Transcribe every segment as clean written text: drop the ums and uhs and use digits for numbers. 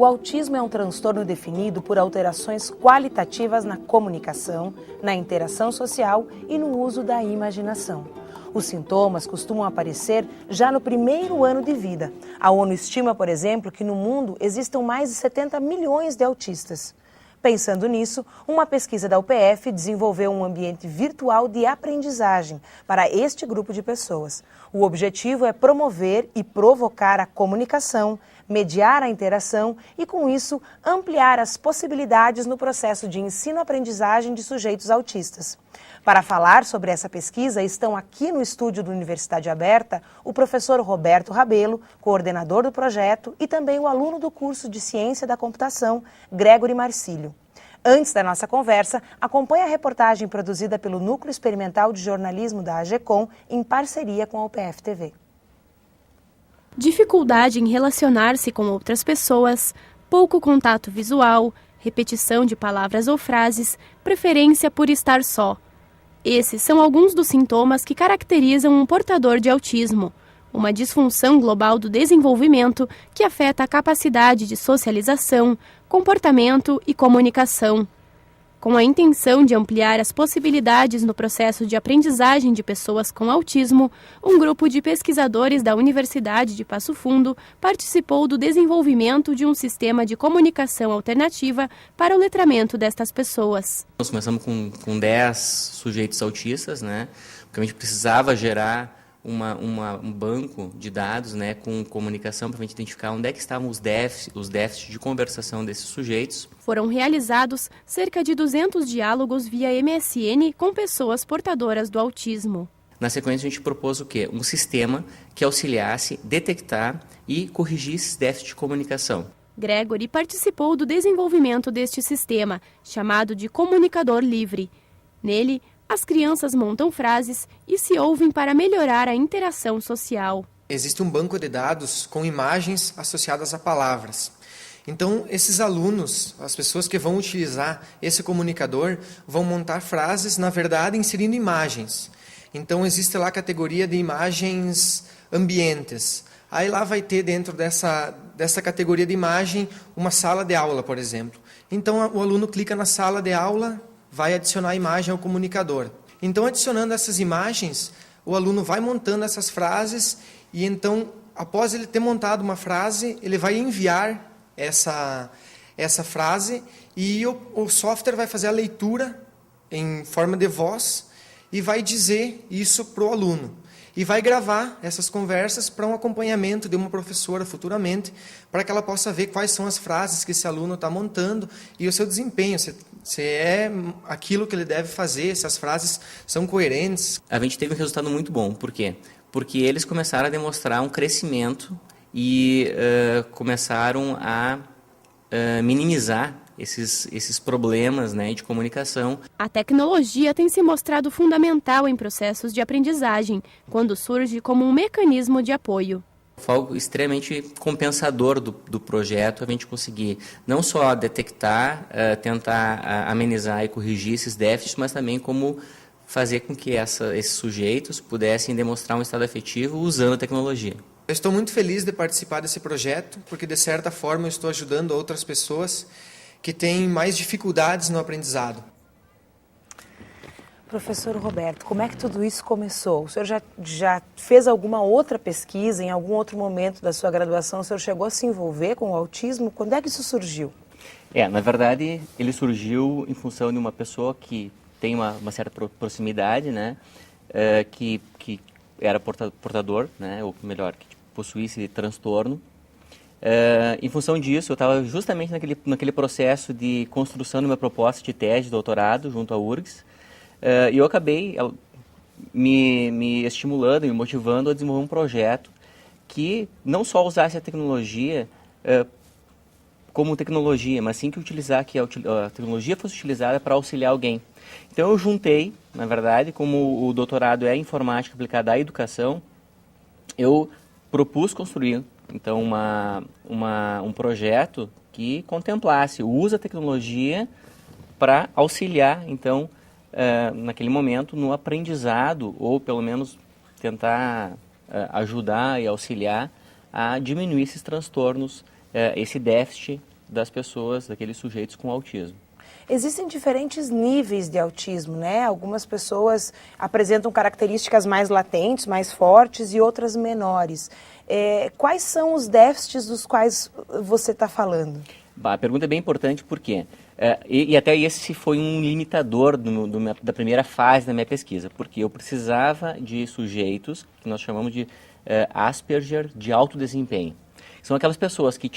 O autismo é um transtorno definido por alterações qualitativas na comunicação, na interação social e no uso da imaginação. Os sintomas costumam aparecer já no primeiro ano de vida. A ONU estima, por exemplo, que no mundo existam mais de 70 milhões de autistas. Pensando nisso, uma pesquisa da UPF desenvolveu um ambiente virtual de aprendizagem para este grupo de pessoas. O objetivo é promover e provocar a comunicação, mediar a interação e, com isso, ampliar as possibilidades no processo de ensino-aprendizagem de sujeitos autistas. Para falar sobre essa pesquisa, estão aqui no estúdio da Universidade Aberta o professor Roberto Rabelo, coordenador do projeto, e também o aluno do curso de Ciência da Computação, Gregory Marcílio. Antes da nossa conversa, acompanhe a reportagem produzida pelo Núcleo Experimental de Jornalismo da AGECOM, em parceria com a UPF-TV. Dificuldade em relacionar-se com outras pessoas, pouco contato visual, repetição de palavras ou frases, preferência por estar só. Esses são alguns dos sintomas que caracterizam um portador de autismo, uma disfunção global do desenvolvimento que afeta a capacidade de socialização, comportamento e comunicação. Com a intenção de ampliar as possibilidades no processo de aprendizagem de pessoas com autismo, um grupo de pesquisadores da Universidade de Passo Fundo participou do desenvolvimento de um sistema de comunicação alternativa para o letramento destas pessoas. Nós começamos com 10 sujeitos autistas, né? Porque a gente precisava gerar um banco de dados, né, com comunicação para a gente identificar onde é que estavam os déficits de conversação desses sujeitos. Foram realizados cerca de 200 diálogos via MSN com pessoas portadoras do autismo. Na sequência, a gente propôs o quê? Um sistema que auxiliasse detectar e corrigir esses déficits de comunicação. Gregory participou do desenvolvimento deste sistema, chamado de comunicador livre. Nele, as crianças montam frases e se ouvem para melhorar a interação social. Existe um banco de dados com imagens associadas a palavras. Então, esses alunos, as pessoas que vão utilizar esse comunicador, vão montar frases, na verdade, inserindo imagens. Então, existe lá a categoria de imagens ambientes. Aí lá vai ter dentro dessa categoria de imagem uma sala de aula, por exemplo. Então, o aluno clica na sala de aula, vai adicionar a imagem ao comunicador. Então, adicionando essas imagens, o aluno vai montando essas frases e então, após ele ter montado uma frase, ele vai enviar essa frase e o software vai fazer a leitura em forma de voz e vai dizer isso para o aluno. E vai gravar essas conversas para um acompanhamento de uma professora futuramente, para que ela possa ver quais são as frases que esse aluno está montando e o seu desempenho, se é aquilo que ele deve fazer, se as frases são coerentes. A gente teve um resultado muito bom. Por quê? Porque eles começaram a demonstrar um crescimento e começaram a minimizar esses problemas, né, de comunicação. A tecnologia tem se mostrado fundamental em processos de aprendizagem, quando surge como um mecanismo de apoio. Foi algo extremamente compensador do projeto, a gente conseguir não só detectar, tentar amenizar e corrigir esses déficits, mas também como fazer com que esses sujeitos pudessem demonstrar um estado afetivo usando a tecnologia. Eu estou muito feliz de participar desse projeto, porque de certa forma eu estou ajudando outras pessoas que têm mais dificuldades no aprendizado. Professor Roberto, como é que tudo isso começou? O senhor já fez alguma outra pesquisa, em algum outro momento da sua graduação, o senhor chegou a se envolver com o autismo? Quando é que isso surgiu? Na verdade, ele surgiu em função de uma pessoa que tem uma certa proximidade, né, que era portador, né, ou melhor, que possuía esse transtorno. Em função disso, eu estava justamente naquele processo de construção de uma proposta de tese de doutorado junto à URGS, e eu acabei me estimulando, me motivando a desenvolver um projeto que não só usasse a tecnologia como tecnologia, mas sim que a tecnologia fosse utilizada para auxiliar alguém. Então eu juntei, na verdade, como o doutorado é informática aplicada à educação, eu propus construir então um projeto que contemplasse o uso da tecnologia para auxiliar, então, naquele momento, no aprendizado, ou pelo menos tentar ajudar e auxiliar a diminuir esses transtornos, esse déficit das pessoas, daqueles sujeitos com autismo. Existem diferentes níveis de autismo, né? Algumas pessoas apresentam características mais latentes, mais fortes e outras menores. Quais são os déficits dos quais você está falando? A pergunta é bem importante porque, e até esse foi um limitador da primeira fase da minha pesquisa, porque eu precisava de sujeitos que nós chamamos de Asperger de alto desempenho. São aquelas pessoas que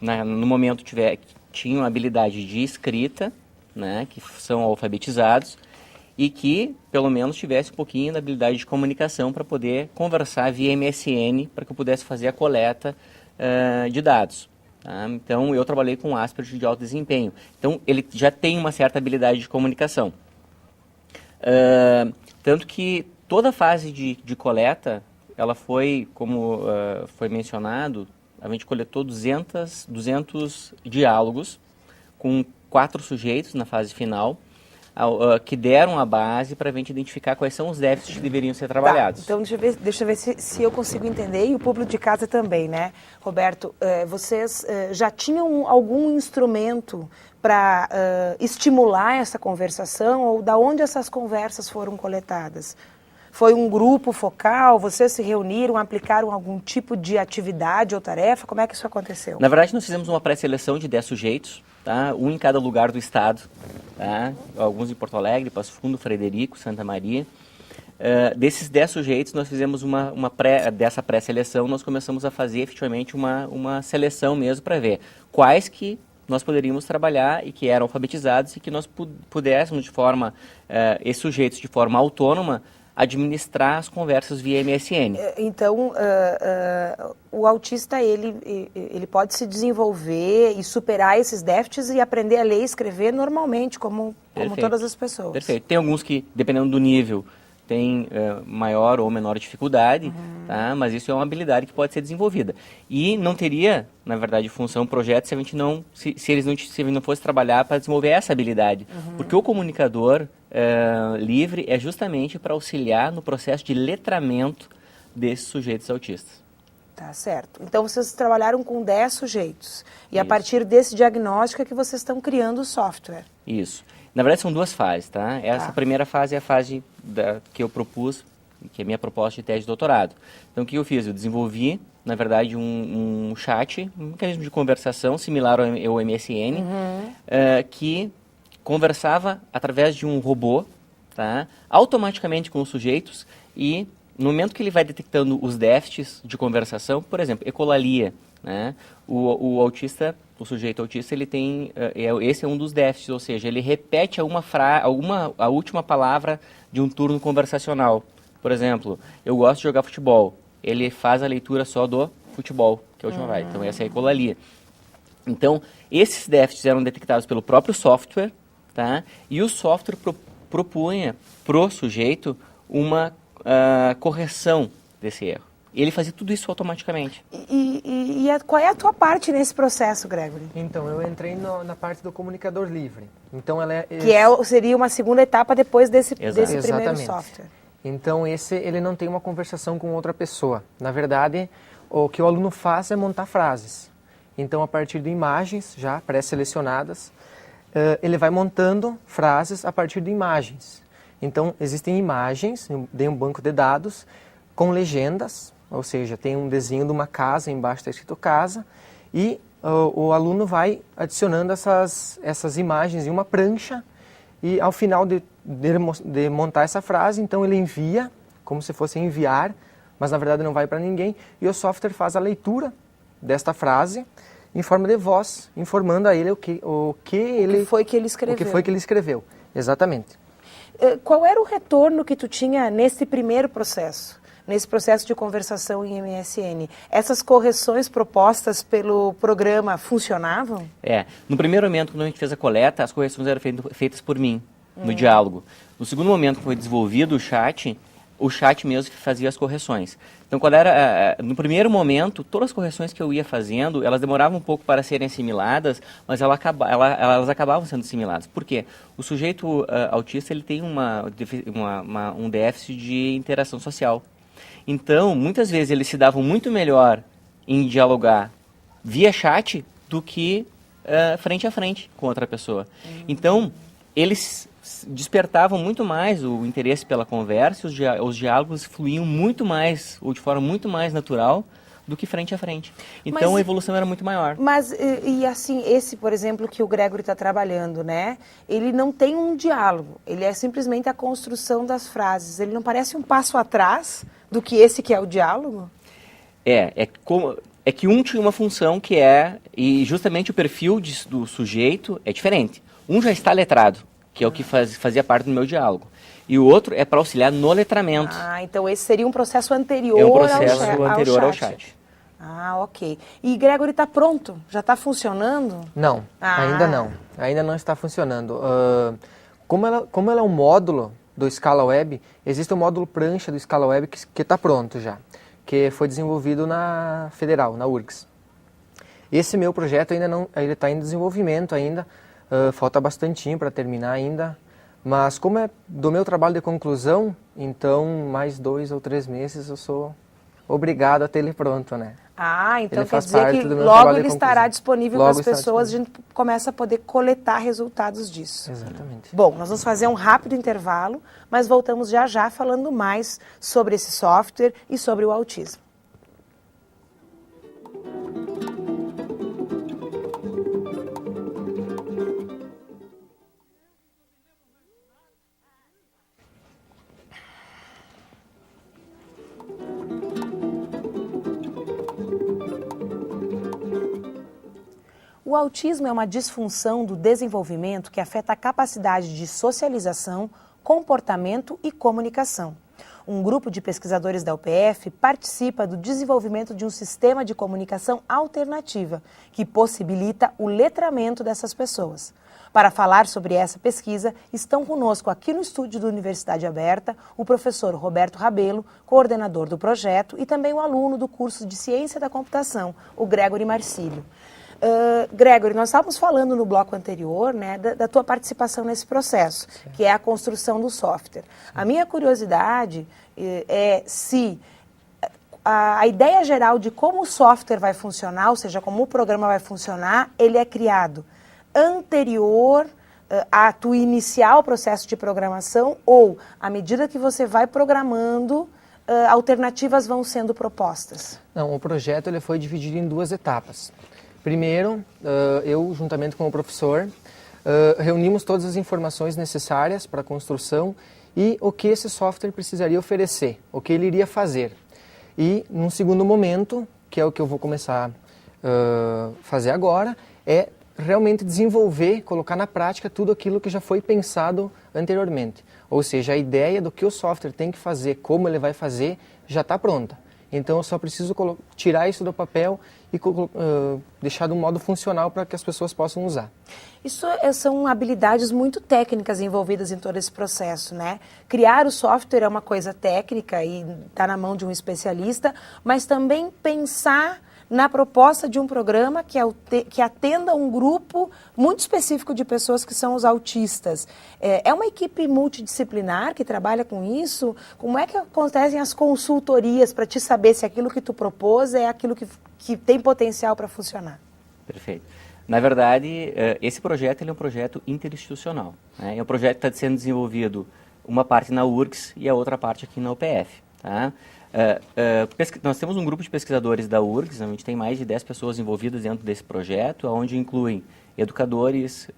no momento tinham habilidade de escrita, né, que são alfabetizados, e que pelo menos tivesse um pouquinho da habilidade de comunicação para poder conversar via MSN, para que eu pudesse fazer a coleta de dados. Tá? Então, eu trabalhei com Asperger de alto desempenho. Então, ele já tem uma certa habilidade de comunicação. Tanto que toda a fase de coleta, ela foi, como foi mencionado, a gente coletou 200 diálogos com 4 sujeitos na fase final, que deram a base para a gente identificar quais são os déficits que deveriam ser trabalhados. Tá, então, deixa eu ver se eu consigo entender, e o público de casa também, né? Roberto, vocês já tinham algum instrumento para estimular essa conversação, ou da onde essas conversas foram coletadas? Foi um grupo focal? Vocês se reuniram, aplicaram algum tipo de atividade ou tarefa? Como é que isso aconteceu? Na verdade, nós fizemos uma pré-seleção de 10 sujeitos, tá? Um em cada lugar do estado, tá? Alguns em Porto Alegre, Passo Fundo, Frederico, Santa Maria. Desses 10 sujeitos, nós fizemos dessa pré-seleção, nós começamos a fazer efetivamente uma seleção mesmo para ver quais que nós poderíamos trabalhar e que eram alfabetizados e que nós pudéssemos esses sujeitos de forma autônoma administrar as conversas via MSN. Então, o autista, ele pode se desenvolver e superar esses déficits e aprender a ler e escrever normalmente, como todas as pessoas. Perfeito. Tem alguns que, dependendo do nível, tem maior ou menor dificuldade, tá? Mas isso é uma habilidade que pode ser desenvolvida. E não teria, na verdade, função projeto se eles não fossem trabalhar para desenvolver essa habilidade. Porque o comunicador livre é justamente para auxiliar no processo de letramento desses sujeitos autistas. Tá certo. Então, vocês trabalharam com 10 sujeitos. E a Isso. partir desse diagnóstico é que vocês estão criando o software. Isso. Na verdade, são 2 fases, tá? Essa primeira fase é a fase que eu propus, que é a minha proposta de tese de doutorado. Então, o que eu fiz? Eu desenvolvi, na verdade, um chat, um mecanismo de conversação similar ao MSN, que conversava através de um robô, tá? Automaticamente com os sujeitos, e no momento que ele vai detectando os déficits de conversação, por exemplo, ecolalia, né? O sujeito autista, ele tem, esse é um dos déficits, ou seja, ele repete a última palavra de um turno conversacional. Por exemplo, eu gosto de jogar futebol, ele faz a leitura só do futebol, que é a última vai. Então, essa é a ecolalia. Então, esses déficits eram detectados pelo próprio software, tá? E o software propunha pro sujeito uma correção desse erro. E ele fazia tudo isso automaticamente. Qual é a tua parte nesse processo, Gregory? Então, eu entrei na parte do comunicador livre. Então, Seria uma segunda etapa depois desse primeiro Exatamente. software. Então, ele não tem uma conversação com outra pessoa. Na verdade, o que o aluno faz é montar frases. Então, a partir de imagens já pré-selecionadas, ele vai montando frases a partir de imagens. Então, existem imagens de um banco de dados com legendas, ou seja, tem um desenho de uma casa, embaixo está escrito casa, e o aluno vai adicionando essas imagens em uma prancha, e ao final de montar essa frase, então ele envia, como se fosse enviar, mas na verdade não vai para ninguém, e o software faz a leitura desta frase em forma de voz, informando a ele o que foi que ele escreveu. Exatamente. Qual era o retorno que tu tinha nesse primeiro processo? Nesse processo de conversação em MSN? Essas correções propostas pelo programa funcionavam? No primeiro momento, quando a gente fez a coleta, as correções eram feitas por mim, no diálogo. No segundo momento que foi desenvolvido o chat mesmo que fazia as correções. Então, no primeiro momento, todas as correções que eu ia fazendo, elas demoravam um pouco para serem assimiladas, mas elas acabavam sendo assimiladas. Por quê? O sujeito autista ele tem um déficit de interação social. Então, muitas vezes eles se davam muito melhor em dialogar via chat do que frente a frente com outra pessoa. Então, eles despertavam muito mais o interesse pela conversa, os diálogos fluíam muito mais, ou de forma muito mais natural, do que frente a frente. Então, a evolução era muito maior. Mas, e assim, esse, por exemplo, que o Gregory está trabalhando, né? Ele não tem um diálogo, ele é simplesmente a construção das frases. Ele não parece um passo atrás do que esse que é o diálogo? É que um tinha uma função que e justamente o perfil do sujeito é diferente. Um já está letrado, que é o que fazia parte do meu diálogo. E o outro é para auxiliar no letramento. Então esse seria um processo anterior, ao chat. Ok. E Gregory está pronto? Já está funcionando? Não, ainda não. Ainda não está funcionando. Como ela é um módulo do Scala Web, existe um módulo prancha do Scala Web que está pronto já, que foi desenvolvido na Federal, na URGS. Esse meu projeto ainda não, ele está em desenvolvimento ainda, falta bastantinho para terminar ainda, mas como é do meu trabalho de conclusão, então mais 2 ou 3 meses eu sou obrigado a ter ele pronto, né? Então quer dizer que logo ele estará disponível para as pessoas, a gente começa a poder coletar resultados disso. Exatamente. Bom, nós vamos fazer um rápido intervalo, mas voltamos já já falando mais sobre esse software e sobre o autismo. O autismo é uma disfunção do desenvolvimento que afeta a capacidade de socialização, comportamento e comunicação. Um grupo de pesquisadores da UPF participa do desenvolvimento de um sistema de comunicação alternativa que possibilita o letramento dessas pessoas. Para falar sobre essa pesquisa, estão conosco aqui no estúdio da Universidade Aberta o professor Roberto Rabelo, coordenador do projeto, e também o aluno do curso de Ciência da Computação, o Gregory Marcílio. Gregory, nós estávamos falando no bloco anterior, né, da tua participação nesse processo, que é a construção do software. A minha curiosidade é se a ideia geral de como o software vai funcionar, ou seja, como o programa vai funcionar, ele é criado anterior a tu iniciar o processo de programação, ou à medida que você vai programando, alternativas vão sendo propostas? Não, o projeto ele foi dividido em 2 etapas. Primeiro, eu, juntamente com o professor, reunimos todas as informações necessárias para a construção e o que esse software precisaria oferecer, o que ele iria fazer. E, num segundo momento, que é o que eu vou começar a fazer agora, é realmente desenvolver, colocar na prática tudo aquilo que já foi pensado anteriormente. Ou seja, a ideia do que o software tem que fazer, como ele vai fazer, já está pronta. Então eu só preciso tirar isso do papel e deixar de um modo funcional para que as pessoas possam usar. Isso são habilidades muito técnicas envolvidas em todo esse processo, né? Criar o software é uma coisa técnica e está na mão de um especialista, mas também pensar na proposta de um programa que atenda um grupo muito específico de pessoas que são os autistas. É uma equipe multidisciplinar que trabalha com isso? Como é que acontecem as consultorias para te saber se aquilo que tu propôs é aquilo que tem potencial para funcionar? Perfeito. Na verdade, esse projeto é um projeto interinstitucional, né? É um projeto que está sendo desenvolvido uma parte na URGS e a outra parte aqui na UPF. Tá? Nós temos um grupo de pesquisadores da URGS, a gente tem mais de 10 pessoas envolvidas dentro desse projeto, onde incluem educadores,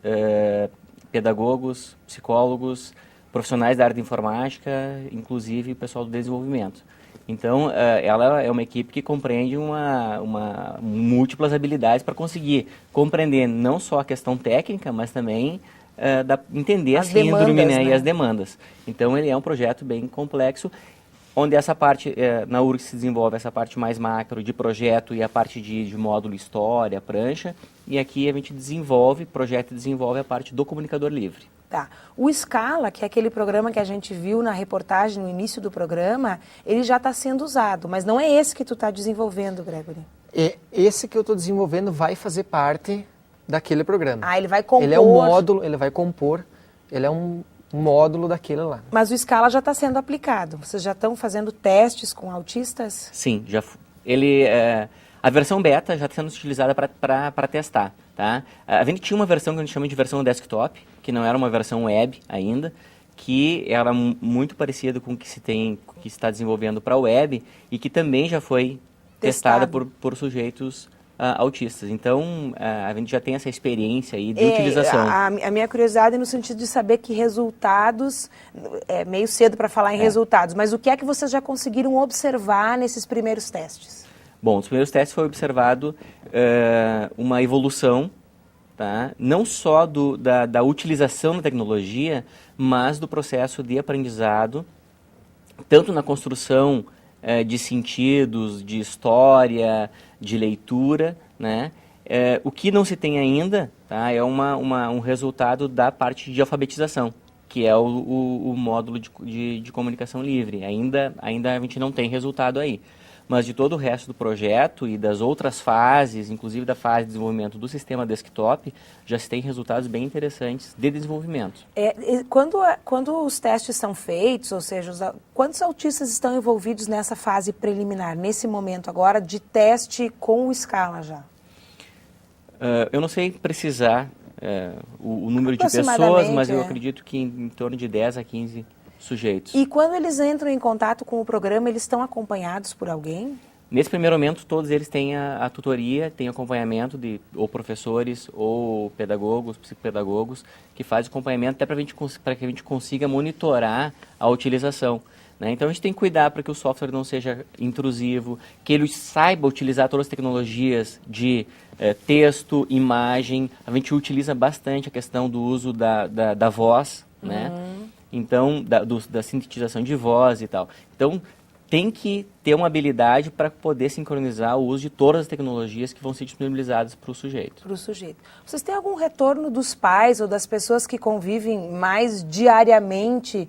pedagogos, psicólogos, profissionais da área de informática, inclusive o pessoal do desenvolvimento. Então, ela é uma equipe que compreende múltiplas habilidades para conseguir compreender não só a questão técnica, mas também entender a síndrome, né, e as demandas. Então, ele é um projeto bem complexo, onde essa parte, na URGS se desenvolve essa parte mais macro de projeto e a parte de módulo história, prancha, e aqui a gente desenvolve a parte do comunicador livre. Tá. O Scala, que é aquele programa que a gente viu na reportagem no início do programa, ele já está sendo usado, mas não é esse que tu está desenvolvendo, Gregory? Esse que eu estou desenvolvendo vai fazer parte daquele programa. Ele vai compor... Ele é um módulo, ele vai compor, ele é um módulo daquele lá. Mas o Scala já está sendo aplicado? Vocês já estão fazendo testes com autistas? Sim, A versão beta já está sendo utilizada para testar. Tá? A gente tinha uma versão que a gente chama de versão desktop, que não era uma versão web ainda, que era muito parecida com o que que se está desenvolvendo para a web e que também já foi testada por sujeitos autistas. Então, a gente já tem essa experiência aí de utilização. A minha curiosidade é no sentido de saber que resultados, é meio cedo para falar em resultados, mas o que é que vocês já conseguiram observar nesses primeiros testes? Bom, nos primeiros testes foi observado uma evolução, tá? Não só da utilização da tecnologia, mas do processo de aprendizado, tanto na construção de sentidos, de história, de leitura, né? O que não se tem ainda, tá? É um resultado da parte de alfabetização, que é o módulo de comunicação livre. Ainda a gente não tem resultado aí. Mas de todo o resto do projeto e das outras fases, inclusive da fase de desenvolvimento do sistema desktop, já se tem resultados bem interessantes de desenvolvimento. Quando os testes são feitos, ou seja, quantos autistas estão envolvidos nessa fase preliminar, nesse momento agora de teste com o Scala já? Eu não sei precisar o número de pessoas, mas eu acredito que em torno de 10 a 15 sujeitos. E quando eles entram em contato com o programa, eles estão acompanhados por alguém? Nesse primeiro momento, todos eles têm a tutoria, têm acompanhamento de ou professores ou pedagogos, psicopedagogos, que fazem acompanhamento até para que a gente consiga monitorar a utilização. Né? Então, a gente tem que cuidar para que o software não seja intrusivo, que ele saiba utilizar todas as tecnologias de texto, imagem. A gente utiliza bastante a questão do uso da voz, né? Então, da sintetização de voz e tal. Então, tem que ter uma habilidade para poder sincronizar o uso de todas as tecnologias que vão ser disponibilizadas para o sujeito. Para o sujeito. Vocês têm algum retorno dos pais ou das pessoas que convivem mais diariamente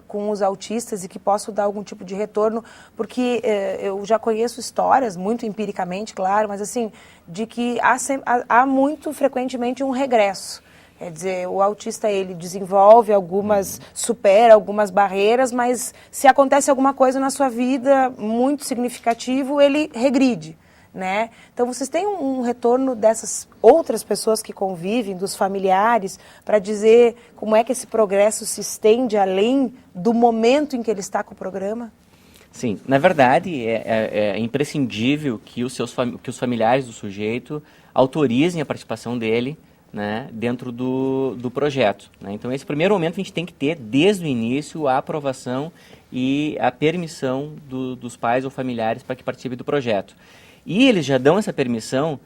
com os autistas e que possam dar algum tipo de retorno? Porque eu já conheço histórias, muito empiricamente, claro, mas assim, de que há muito frequentemente um regresso. Quer dizer, o autista, ele desenvolve supera algumas barreiras, mas se acontece alguma coisa na sua vida muito significativo, ele regride, né? Então, vocês têm um retorno dessas outras pessoas que convivem, dos familiares, para dizer como é que esse progresso se estende além do momento em que ele está com o programa? Sim, na verdade, é imprescindível que os familiares do sujeito autorizem a participação dele, né, dentro do projeto. Né? Então, esse primeiro momento a gente tem que ter, desde o início, a aprovação e a permissão dos pais ou familiares para que participem do projeto. E eles já dão essa permissão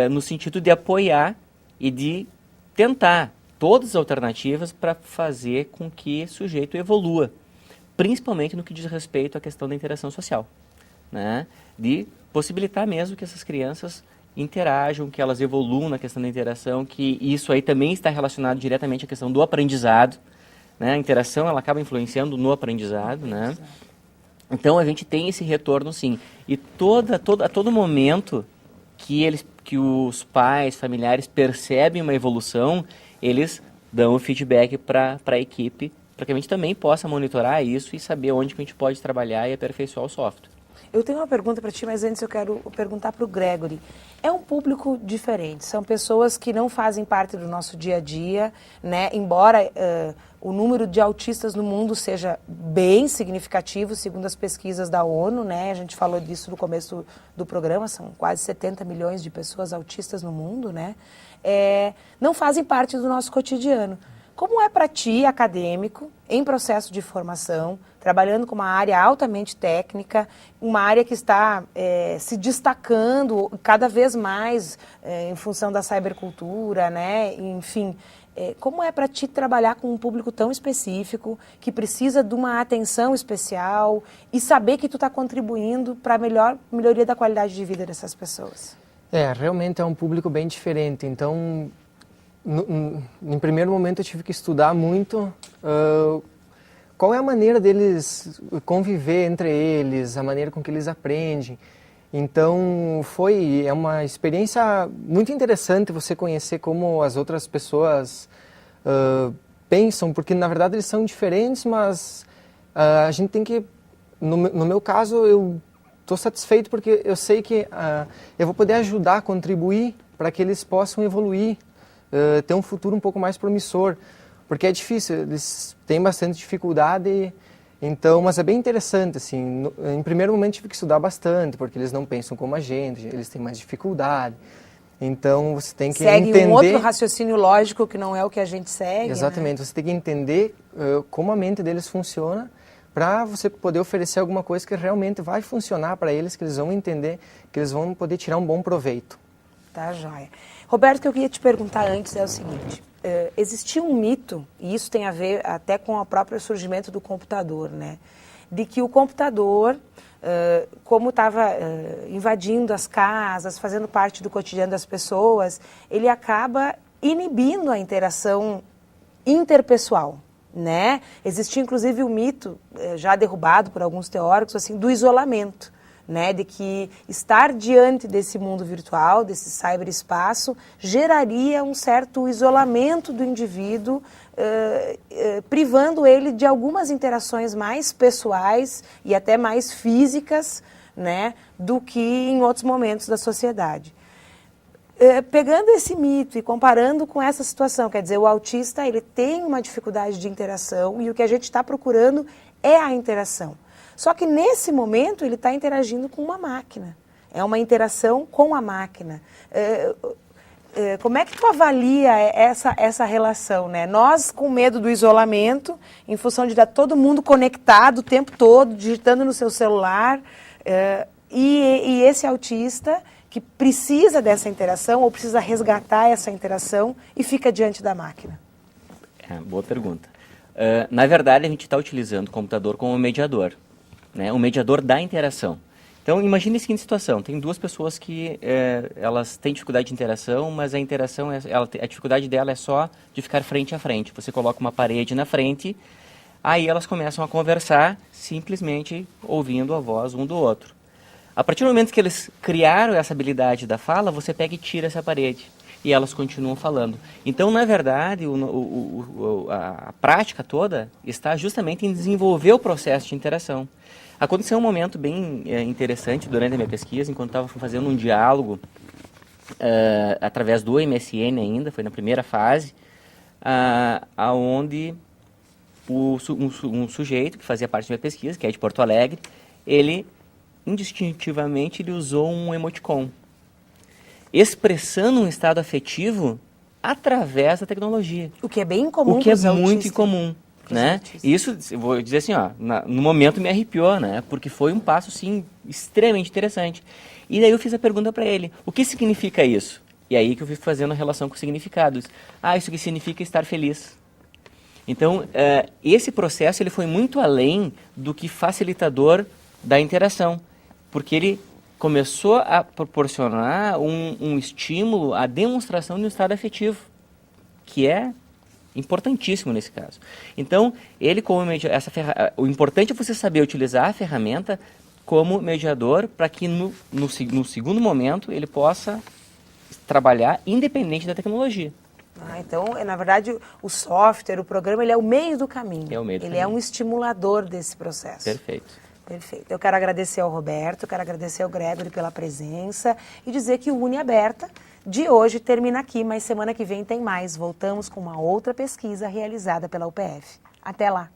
no sentido de apoiar e de tentar todas as alternativas para fazer com que esse sujeito evolua, principalmente no que diz respeito à questão da interação social, né? De possibilitar mesmo que essas crianças interajam, que elas evoluam na questão da interação, que isso aí também está relacionado diretamente à questão do aprendizado, né? A interação, ela acaba influenciando no aprendizado, né? Então, a gente tem esse retorno, sim. E a todo momento que os pais, familiares percebem uma evolução, eles dão o feedback para a equipe, para que a gente também possa monitorar isso e saber onde que a gente pode trabalhar e aperfeiçoar o software. Eu tenho uma pergunta para ti, mas antes eu quero perguntar para o Gregory. É um público diferente, são pessoas que não fazem parte do nosso dia a dia, né? Embora o número de autistas no mundo seja bem significativo, segundo as pesquisas da ONU, né? A gente falou disso no começo do programa, são quase 70 milhões de pessoas autistas no mundo, né? Não fazem parte do nosso cotidiano. Como é para ti, acadêmico, em processo de formação, trabalhando com uma área altamente técnica, uma área que está se destacando cada vez mais em função da cybercultura, né? Enfim, como é para ti trabalhar com um público tão específico, que precisa de uma atenção especial e saber que tu está contribuindo para a melhoria da qualidade de vida dessas pessoas? Realmente é um público bem diferente, então... Em primeiro momento eu tive que estudar muito qual é a maneira deles conviver entre eles, a maneira com que eles aprendem. Então é uma experiência muito interessante você conhecer como as outras pessoas pensam, porque na verdade eles são diferentes, mas a gente tem que, no meu caso, eu estou satisfeito porque eu sei que eu vou poder ajudar, contribuir para que eles possam evoluir, ter um futuro um pouco mais promissor, porque é difícil, eles têm bastante dificuldade, então, mas é bem interessante, assim, em primeiro momento tive que estudar bastante, porque eles não pensam como a gente, eles têm mais dificuldade, então você tem que segue entender... um outro raciocínio lógico que não é o que a gente segue. Exatamente, né? Você tem que entender como a mente deles funciona, para você poder oferecer alguma coisa que realmente vai funcionar para eles, que eles vão entender, que eles vão poder tirar um bom proveito. Tá, joia. Roberto, o que eu queria te perguntar antes é o seguinte, existia um mito, e isso tem a ver até com o próprio surgimento do computador, né? De que o computador, como estava invadindo as casas, fazendo parte do cotidiano das pessoas, ele acaba inibindo a interação interpessoal, né? Existia inclusive o mito, já derrubado por alguns teóricos, assim, do isolamento, né? De que estar diante desse mundo virtual, desse cyberespaço, geraria um certo isolamento do indivíduo, privando ele de algumas interações mais pessoais e até mais físicas, né? Do que em outros momentos da sociedade. Pegando esse mito e comparando com essa situação, quer dizer, o autista ele tem uma dificuldade de interação e o que a gente está procurando é a interação. Só que nesse momento ele está interagindo com uma máquina, é uma interação com a máquina. Como é que tu avalia essa relação, né? Nós com medo do isolamento, em função de estar todo mundo conectado o tempo todo, digitando no seu celular, e esse autista que precisa dessa interação ou precisa resgatar essa interação e fica diante da máquina? Boa pergunta. Na verdade, a gente está utilizando o computador como mediador, né? Um mediador da interação. Então, imagine a seguinte situação. Tem duas pessoas que elas têm dificuldade de interação, mas a interação, a dificuldade dela é só de ficar frente a frente. Você coloca uma parede na frente, aí elas começam a conversar simplesmente ouvindo a voz um do outro. A partir do momento que eles criaram essa habilidade da fala, você pega e tira essa parede. E elas continuam falando. Então, na verdade, a prática toda está justamente em desenvolver o processo de interação. Aconteceu um momento bem interessante durante a minha pesquisa, enquanto estava fazendo um diálogo através do MSN ainda, foi na primeira fase, onde um sujeito que fazia parte da minha pesquisa, que é de Porto Alegre, ele indistintivamente ele usou um emoticon, expressando um estado afetivo através da tecnologia. O que é bem incomum. O que é muito incomum, né? Isso, eu vou dizer assim, ó, no momento me arrepiou, né? Porque foi um passo, sim, extremamente interessante. E daí eu fiz a pergunta para ele, o que significa isso? E aí que eu fui fazendo a relação com significados. Isso que significa estar feliz. Então, esse processo ele foi muito além do que facilitador da interação, porque ele começou a proporcionar um estímulo à demonstração de um estado afetivo, que é importantíssimo nesse caso. Então, ele como mediador, o importante é você saber utilizar a ferramenta como mediador para que no segundo momento ele possa trabalhar independente da tecnologia. Então, na verdade, o software, o programa, ele é o meio do caminho. Ele é um estimulador desse processo. Perfeito. Perfeito. Eu quero agradecer ao Roberto, eu quero agradecer ao Gregory pela presença e dizer que o Uni Aberta de hoje termina aqui, mas semana que vem tem mais. Voltamos com uma outra pesquisa realizada pela UPF. Até lá!